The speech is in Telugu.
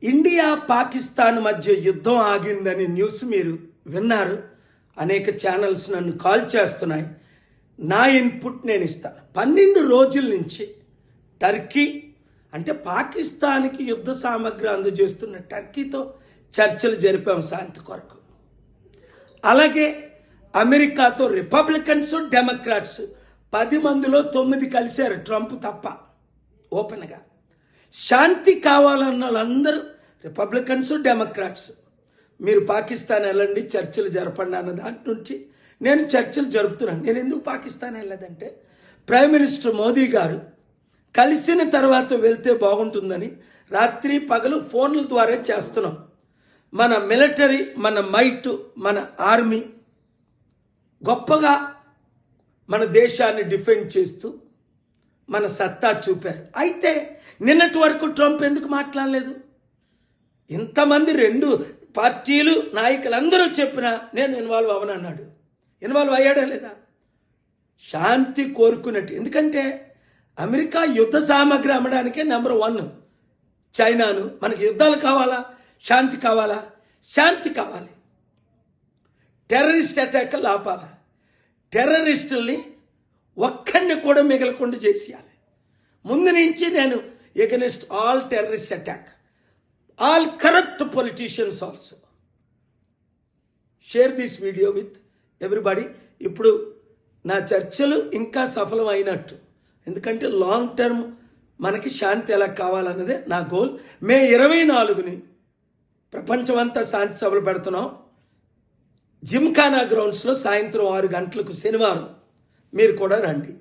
ఇండియా పాకిస్తాన్ మధ్య యుద్ధం ఆగిందని న్యూస్ మీరు విన్నారు. అనేక ఛానల్స్ నన్ను కాల్ చేస్తున్నాయి. నా ఇన్పుట్ నేను ఇస్తాను. 12 రోజుల నుంచి టర్కీ అంటే పాకిస్తాన్కి యుద్ధ సామగ్రి అందజేస్తున్న టర్కీతో చర్చలు జరిపాం శాంతి కొరకు. అలాగే అమెరికాతో రిపబ్లికన్స్ డెమోక్రాట్స్ 10 మందిలో 9 కలిశారు, ట్రంప్ తప్ప. ఓపెన్గా శాంతి కావాలన్న వాళ్ళందరూ రిపబ్లికన్స్ డెమోక్రాట్స్ మీరు పాకిస్తాన్ వెళ్ళండి, చర్చలు జరపండి అన్న దాని నుంచి నేను చర్చలు జరుపుతున్నాను. నేను ఎందుకు పాకిస్తాన్ వెళ్ళలేదంటే ప్రైమ్ మినిస్టర్ మోదీ గారు కలిసిన తర్వాత వెళ్తే బాగుంటుందని రాత్రి పగలు ఫోన్ల ద్వారా చేస్తున్నాం. మన మిలిటరీ, మన మైట్, మన ఆర్మీ గొప్పగా మన దేశాన్ని డిఫెండ్ చేస్తూ మన సత్తా చూపారు. అయితే నిన్నటి వరకు ట్రంప్ ఎందుకు మాట్లాడలేదు? ఇంతమంది 2 పార్టీలు నాయకులందరూ చెప్పినా నేను ఇన్వాల్వ్ అవనన్నాడు. ఇన్వాల్వ్ అయ్యాడా లేదా? శాంతి కోరుకున్నట్టు. ఎందుకంటే అమెరికా యుద్ధ సామగ్రి అమ్మడానికే నెంబర్ 1 చైనాను. మనకి యుద్ధాలు కావాలా? శాంతి కావాలా? శాంతి కావాలి. టెర్రరిస్ట్ అటాక్లు ఆపాలా? టెర్రరిస్టుల్ని ఒక్కడిని కూడా మిగలకుండా చేసేయాలి. ముందు నుంచి నేను against all terrorist attack, all corrupt politicians also. Share this video with everybody. ఇప్పుడు నా చర్చలు ఇంకా సఫలం అయినట్టు. ఎందుకంటే లాంగ్ టర్మ్ మనకి శాంతి ఎలా కావాలన్నదే నా గోల్. మే 24ని ప్రపంచమంతా శాంతి సభలు పెడుతున్నాం. జిమ్ఖానా గ్రౌండ్స్లో సాయంత్రం 6 గంటలకు శనివారం. మీరు కూడా రండి.